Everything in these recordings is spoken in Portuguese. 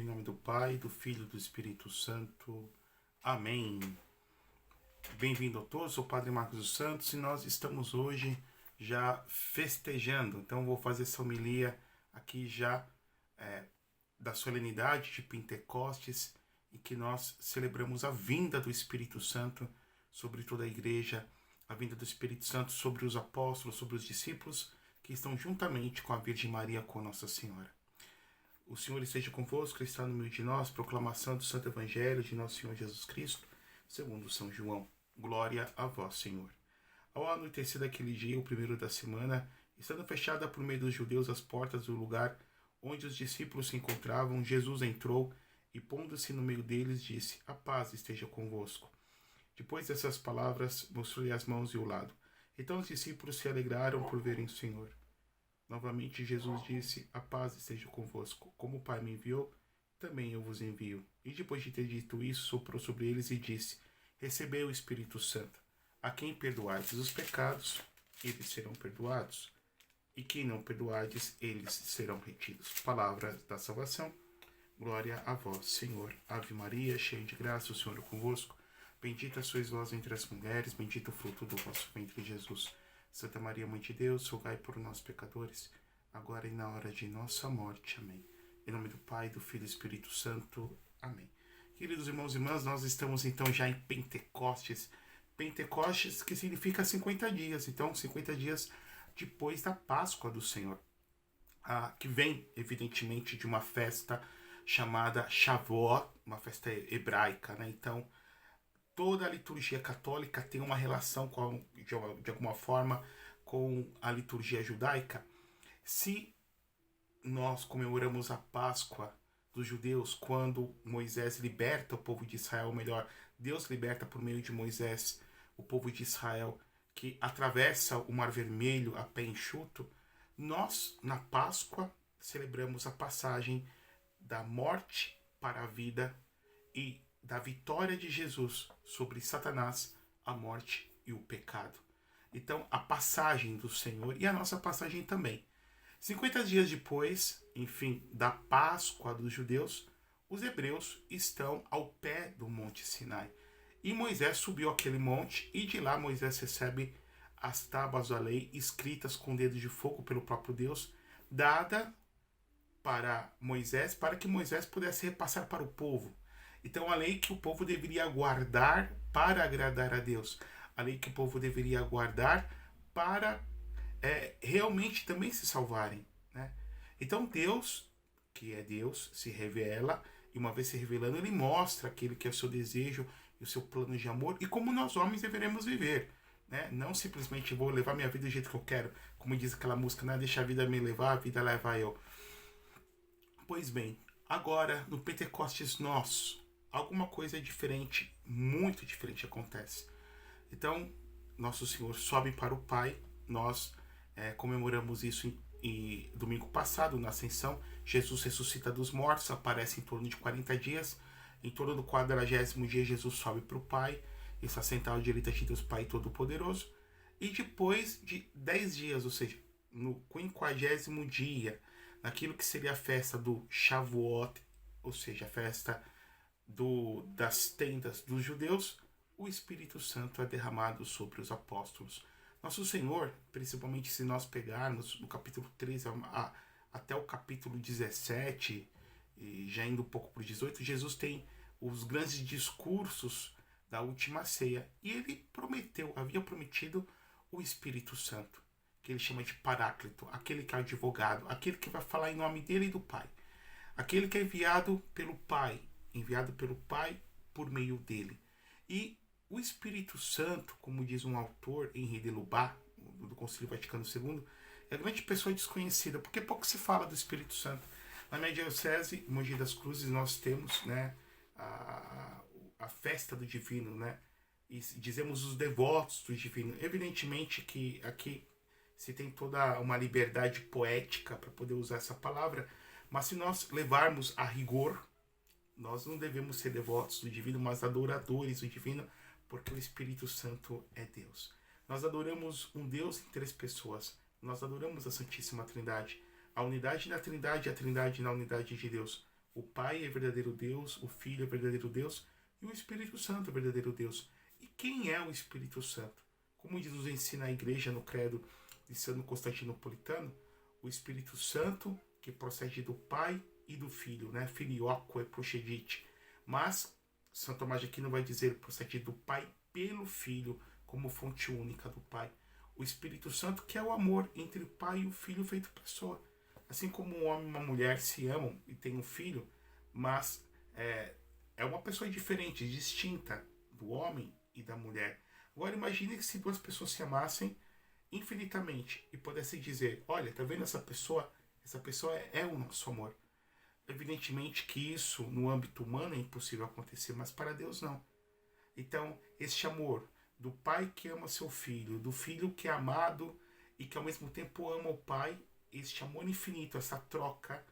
Em nome do Pai, do Filho e do Espírito Santo. Amém. Bem-vindo a todos, sou o Padre Marcos dos Santos e nós estamos hoje já festejando. Então vou fazer essa homilia aqui já da solenidade de Pentecostes, em que nós celebramos a vinda do Espírito Santo sobre toda a igreja, a vinda do Espírito Santo sobre os apóstolos, sobre os discípulos que estão juntamente com a Virgem Maria, com Nossa Senhora. O Senhor esteja convosco, Ele está no meio de nós. Proclamação do Santo Evangelho de Nosso Senhor Jesus Cristo, segundo São João. Glória a vós, Senhor. Ao anoitecer daquele dia, o primeiro da semana, estando fechada por meio dos judeus as portas do lugar onde os discípulos se encontravam, Jesus entrou e, pondo-se no meio deles, disse: A paz esteja convosco. Depois dessas palavras, mostrou-lhe as mãos e o lado. Então os discípulos se alegraram por verem o Senhor. Novamente Jesus disse: A paz esteja convosco. Como o Pai me enviou, também eu vos envio. E depois de ter dito isso, soprou sobre eles e disse: Recebei o Espírito Santo. A quem perdoardes os pecados, eles serão perdoados. E quem não perdoardes, eles serão retidos. Palavra da salvação. Glória a vós, Senhor. Ave Maria, cheia de graça, o Senhor é convosco. Bendita sois vós entre as mulheres, bendito o fruto do vosso ventre, Jesus. Santa Maria, Mãe de Deus, rogai por nós, pecadores, agora e na hora de nossa morte. Amém. Em nome do Pai, do Filho e do Espírito Santo. Amém. Queridos irmãos e irmãs, nós estamos então já em Pentecostes. Pentecostes que significa 50 dias. Então, 50 dias depois da Páscoa do Senhor. Que vem, evidentemente, de uma festa chamada Shavuot, uma festa hebraica, né? Então, toda a liturgia católica tem uma relação de alguma forma com a liturgia judaica. Se nós comemoramos a Páscoa dos judeus quando Moisés liberta o povo de Israel, ou melhor, Deus liberta por meio de Moisés o povo de Israel, que atravessa o Mar Vermelho a pé enxuto, nós, na Páscoa, celebramos a passagem da morte para a vida e da vitória de Jesus sobre Satanás, a morte e o pecado. Então, a passagem do Senhor e a nossa passagem também. 50 dias depois, enfim, da Páscoa dos judeus, os hebreus estão ao pé do Monte Sinai. E Moisés subiu aquele monte e de lá Moisés recebe as tábuas da lei escritas com dedos de fogo pelo próprio Deus, dada para Moisés, para que Moisés pudesse repassar para o povo. Então, a lei que o povo deveria guardar para agradar a Deus. A lei que o povo deveria guardar para realmente também se salvarem, né? Então, Deus, que é Deus, se revela, e uma vez se revelando, Ele mostra aquele que é o seu desejo e o seu plano de amor, e como nós homens deveremos viver, né? Não simplesmente vou levar minha vida do jeito que eu quero, como diz aquela música, né? Deixa a vida me levar, a vida leva eu. Pois bem, agora, no Pentecostes alguma coisa diferente, muito diferente acontece. Então, Nosso Senhor sobe para o Pai. Nós comemoramos isso em domingo passado, na Ascensão. Jesus ressuscita dos mortos, aparece em torno de 40 dias. Em torno do 40º dia, Jesus sobe para o Pai, está sentado à direita de Deus Pai Todo-Poderoso. E depois de 10 dias, ou seja, no 50º dia, naquilo que seria a festa do Shavuot, ou seja, a festa das tendas dos judeus, o Espírito Santo é derramado sobre os apóstolos. Nosso Senhor, principalmente se nós pegarmos no capítulo 13 até o capítulo 17, e já indo um pouco para o 18, Jesus tem os grandes discursos da última ceia, e ele havia prometido o Espírito Santo, que ele chama de Paráclito, aquele que é o advogado, aquele que vai falar em nome dele e do Pai, aquele que é enviado pelo Pai por meio dele. E o Espírito Santo, como diz um autor, Henri de Lubac, do Concílio Vaticano II, é grande pessoa desconhecida, porque pouco se fala do Espírito Santo. Na minha diocese, Mogi das Cruzes, nós temos, né, a festa do Divino, né, e dizemos os devotos do Divino. Evidentemente que aqui se tem toda uma liberdade poética para poder usar essa palavra, mas se nós levarmos a rigor, nós não devemos ser devotos do Divino, mas adoradores do Divino, porque o Espírito Santo é Deus. Nós adoramos um Deus em 3 pessoas. Nós adoramos a Santíssima Trindade. A unidade na Trindade e a Trindade na unidade de Deus. O Pai é verdadeiro Deus, o Filho é verdadeiro Deus e o Espírito Santo é verdadeiro Deus. E quem é o Espírito Santo? Como Jesus ensina a igreja no credo de Santo Constantinopolitano, o Espírito Santo que procede do Pai e do Filho, né? Filioque é procedite. Mas São Tomás de Aquino vai dizer procede do Pai pelo Filho, como fonte única do Pai. O Espírito Santo que é o amor entre o Pai e o Filho feito pessoa. Assim como um homem e uma mulher se amam e têm um filho, mas é uma pessoa diferente, distinta do homem e da mulher. Agora imagine que se duas pessoas se amassem infinitamente e pudessem dizer, olha, tá vendo essa pessoa? Essa pessoa é o nosso amor. Evidentemente que isso no âmbito humano é impossível acontecer, mas para Deus não. Então, este amor do pai que ama seu filho, do filho que é amado e que ao mesmo tempo ama o pai, este amor infinito, essa troca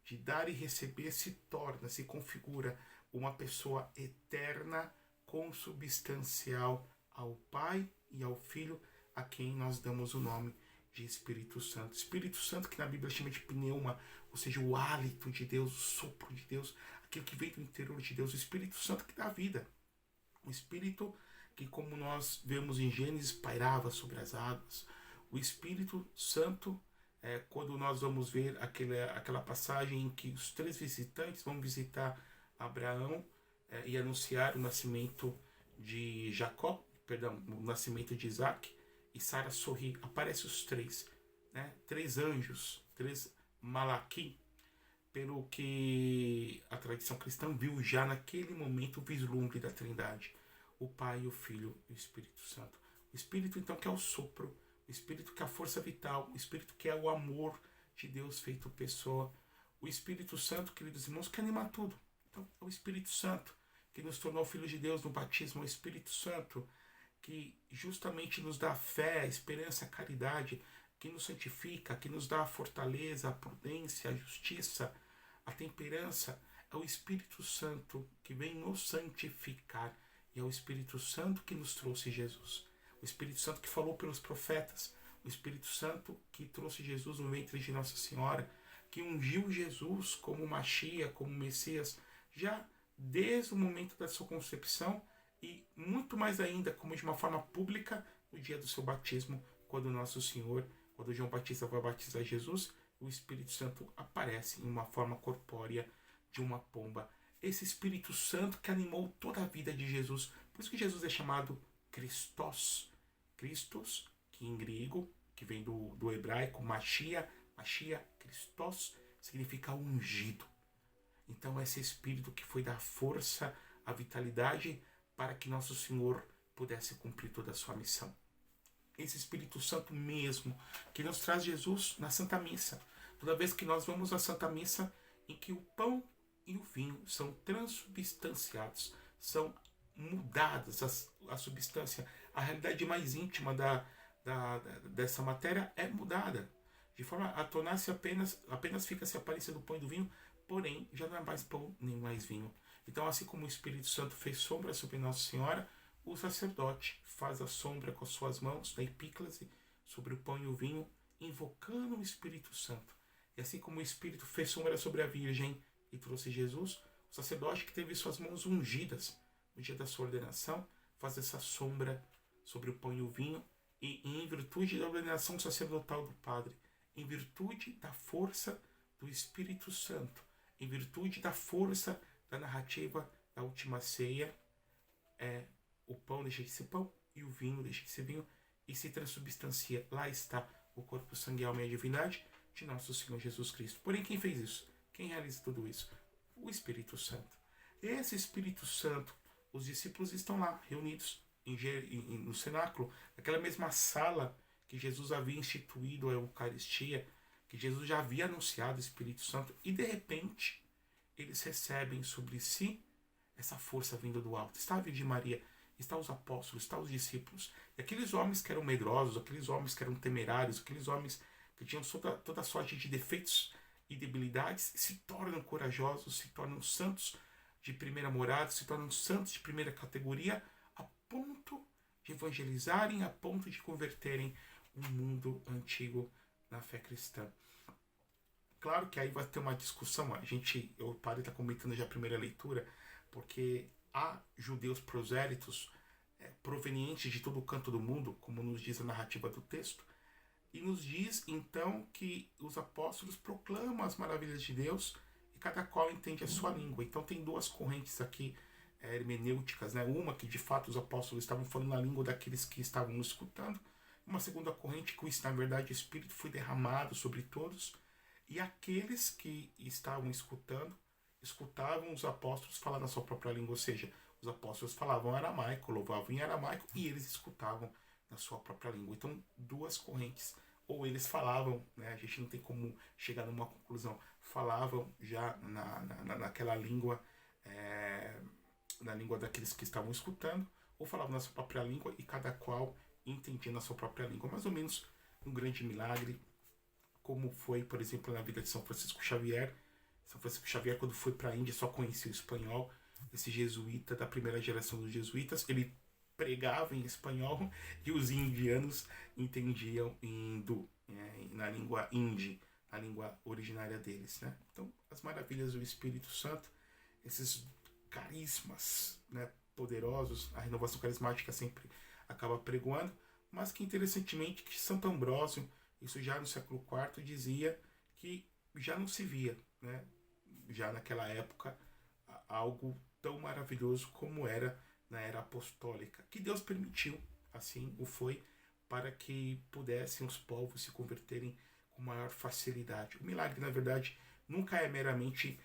de dar e receber se configura uma pessoa eterna, consubstancial ao Pai e ao Filho, a quem nós damos o nome de Espírito Santo. Espírito Santo que na Bíblia chama de pneuma, ou seja, o hálito de Deus, o sopro de Deus, aquilo que vem do interior de Deus, o Espírito Santo que dá vida. O Espírito que, como nós vemos em Gênesis, pairava sobre as águas. O Espírito Santo, quando nós vamos ver aquela passagem em que os 3 visitantes vão visitar Abraão e anunciar o nascimento de Jacó, o nascimento de Isaac, e Sara sorri. Aparecem os 3, né? 3 anjos, 3 Malaquim, pelo que a tradição cristã viu já naquele momento o vislumbre da Trindade, o Pai, o Filho e o Espírito Santo. O Espírito, então, que é o sopro, o Espírito que é a força vital, o Espírito que é o amor de Deus feito pessoa, o Espírito Santo, queridos irmãos, que anima tudo. Então, é o Espírito Santo que nos tornou filhos de Deus no batismo, é o Espírito Santo que justamente nos dá a fé, a esperança, a caridade, que nos santifica, que nos dá a fortaleza, a prudência, a justiça, a temperança. É o Espírito Santo que vem nos santificar. E é o Espírito Santo que nos trouxe Jesus. O Espírito Santo que falou pelos profetas. O Espírito Santo que trouxe Jesus no ventre de Nossa Senhora. Que ungiu Jesus como Machia, como Messias, já desde o momento da sua concepção e muito mais ainda, como de uma forma pública, no dia do seu batismo, quando Nosso Senhor, quando João Batista vai batizar Jesus, o Espírito Santo aparece em uma forma corpórea de uma pomba. Esse Espírito Santo que animou toda a vida de Jesus. Por isso que Jesus é chamado Christos. Christos, que em grego, que vem do hebraico, Machia, Christos, significa ungido. Então esse Espírito que foi dar força, a vitalidade para que Nosso Senhor pudesse cumprir toda a sua missão. Esse Espírito Santo mesmo, que nos traz Jesus na Santa Missa. Toda vez que nós vamos à Santa Missa, em que o pão e o vinho são transubstanciados, são mudadas a substância, a realidade mais íntima dessa matéria é mudada, de forma a tornar-se apenas fica-se a aparência do pão e do vinho, porém já não é mais pão nem mais vinho. Então, assim como o Espírito Santo fez sombra sobre Nossa Senhora, o sacerdote faz a sombra com as suas mãos, na epíclase, sobre o pão e o vinho, invocando o Espírito Santo. E assim como o Espírito fez sombra sobre a Virgem e trouxe Jesus, o sacerdote que teve suas mãos ungidas no dia da sua ordenação, faz essa sombra sobre o pão e o vinho, e em virtude da ordenação sacerdotal do Padre, em virtude da força do Espírito Santo, em virtude da força da narrativa da última ceia, o pão deixa de ser pão e o vinho deixa de ser vinho e se transubstancia. Lá está o corpo, sangue, alma e a divindade de nosso Senhor Jesus Cristo. Porém, quem fez isso? Quem realiza tudo isso? O Espírito Santo. Esse Espírito Santo, os discípulos estão lá, reunidos no cenáculo, naquela mesma sala que Jesus havia instituído a Eucaristia, que Jesus já havia anunciado o Espírito Santo, e de repente eles recebem sobre si essa força vinda do alto. Está a Virgem Maria, está os apóstolos, está os discípulos, e aqueles homens que eram medrosos, aqueles homens que eram temerários, aqueles homens que tinham toda sorte de defeitos e debilidades, se tornam corajosos, se tornam santos de primeira morada, se tornam santos de primeira categoria, a ponto de evangelizarem, a ponto de converterem o mundo antigo na fé cristã. claro que aí vai ter uma discussão. O padre está comentando já a primeira leitura, porque há judeus prosélitos provenientes de todo o canto do mundo, como nos diz a narrativa do texto, e nos diz então que os apóstolos proclamam as maravilhas de Deus e cada qual entende a sua língua. Então tem duas correntes aqui hermenêuticas, né? Uma que de fato os apóstolos estavam falando na língua daqueles que estavam nos escutando, uma segunda corrente que na verdade o Espírito foi derramado sobre todos, e aqueles que estavam escutavam os apóstolos falar na sua própria língua, ou seja, os apóstolos falavam aramaico, louvavam em aramaico e eles escutavam na sua própria língua. Então, duas correntes. Ou eles falavam, né, a gente não tem como chegar numa conclusão, falavam já naquela língua, na língua daqueles que estavam escutando, ou falavam na sua própria língua e cada qual entendia na sua própria língua. Mais ou menos um grande milagre, como foi, por exemplo, na vida de São Francisco Xavier. São Francisco Xavier, quando foi para a Índia, só conhecia o espanhol. Esse jesuíta, da primeira geração dos jesuítas, ele pregava em espanhol e os indianos entendiam em hindu, na língua hindi, na língua originária deles, né? Então, as maravilhas do Espírito Santo, esses carismas, né, poderosos, a renovação carismática sempre acaba pregoando, mas que interessantemente que Santo Ambrósio, isso já no século IV, dizia que já não se via, né, já naquela época, algo tão maravilhoso como era na era apostólica, que Deus permitiu, assim o foi, para que pudessem os povos se converterem com maior facilidade. O milagre, na verdade, nunca é meramente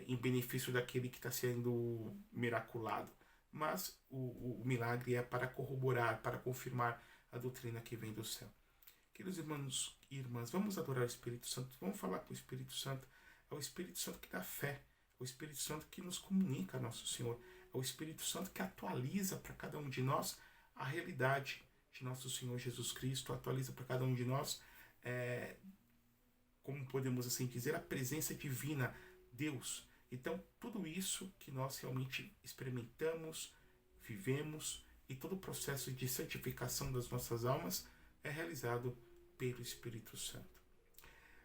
em benefício daquele que está sendo miraculado, mas o milagre é para corroborar, para confirmar a doutrina que vem do céu. Queridos irmãos e irmãs, vamos adorar o Espírito Santo, vamos falar com o Espírito Santo. É o Espírito Santo que dá fé, é o Espírito Santo que nos comunica a Nosso Senhor, é o Espírito Santo que atualiza para cada um de nós a realidade de Nosso Senhor Jesus Cristo, atualiza para cada um de nós, como podemos assim dizer, a presença divina, Deus. Então, tudo isso que nós realmente experimentamos, vivemos, e todo o processo de santificação das nossas almas é realizado pelo Espírito Santo.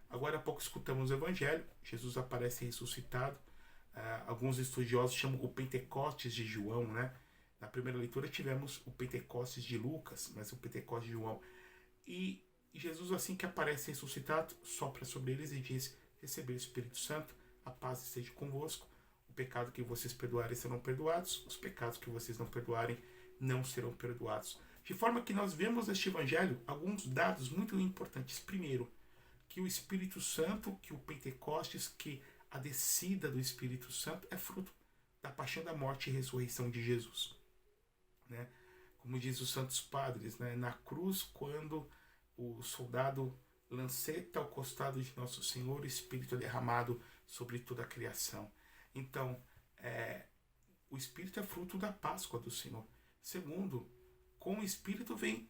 Agora há pouco escutamos o Evangelho, Jesus aparece ressuscitado. Alguns estudiosos chamam o Pentecostes de João, né? Na primeira leitura tivemos o Pentecostes de Lucas, mas o Pentecostes de João. E Jesus, assim que aparece ressuscitado, sopra sobre eles e diz: receber o Espírito Santo, a paz esteja convosco, o pecado que vocês perdoarem serão perdoados, os pecados que vocês não perdoarem não serão perdoados. De forma que nós vemos neste Evangelho alguns dados muito importantes. Primeiro, que o Espírito Santo, que o Pentecostes, que a descida do Espírito Santo é fruto da paixão, da morte e ressurreição de Jesus, né? Como diz os Santos Padres, né? Na cruz, quando o soldado lanceta ao costado de Nosso Senhor, o Espírito é derramado sobre toda a criação. Então, o Espírito é fruto da Páscoa do Senhor. Segundo, com o Espírito vem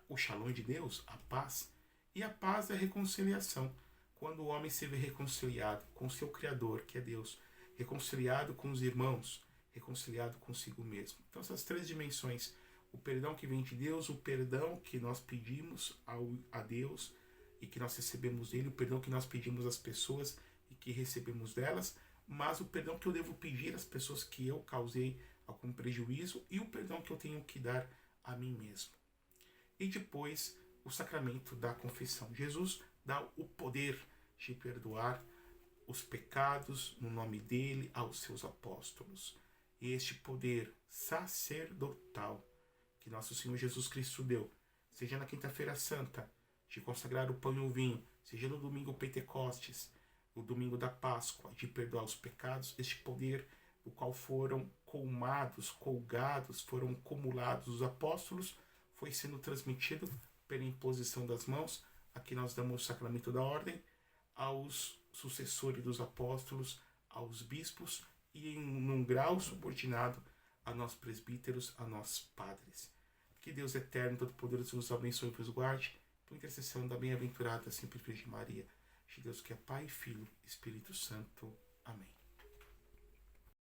o Shalom de Deus, a paz, e a paz é a reconciliação. Quando o homem se vê reconciliado com seu Criador, que é Deus, reconciliado com os irmãos, reconciliado consigo mesmo. Então essas três dimensões, o perdão que vem de Deus, o perdão que nós pedimos a Deus e que nós recebemos dele, o perdão que nós pedimos às pessoas e que recebemos delas, mas o perdão que eu devo pedir às pessoas que eu causei algum prejuízo e o perdão que eu tenho que dar a mim mesmo. E depois o sacramento da confissão. Jesus dá o poder de perdoar os pecados no nome dele aos seus apóstolos. E este poder sacerdotal que nosso Senhor Jesus Cristo deu, seja na quinta-feira santa, de consagrar o pão e o vinho, seja no domingo Pentecostes, o domingo da Páscoa, de perdoar os pecados, este poder do qual foram colgados, foram cumulados os apóstolos, foi sendo transmitido pela imposição das mãos. Aqui nós damos o sacramento da ordem aos sucessores dos apóstolos, aos bispos e num grau subordinado a nós presbíteros, a nós padres. Que Deus eterno, todo-poderoso, nos abençoe e vos guarde, por intercessão da bem-aventurada sempre Virgem Maria, de Deus que é Pai, Filho e Espírito Santo. Amém.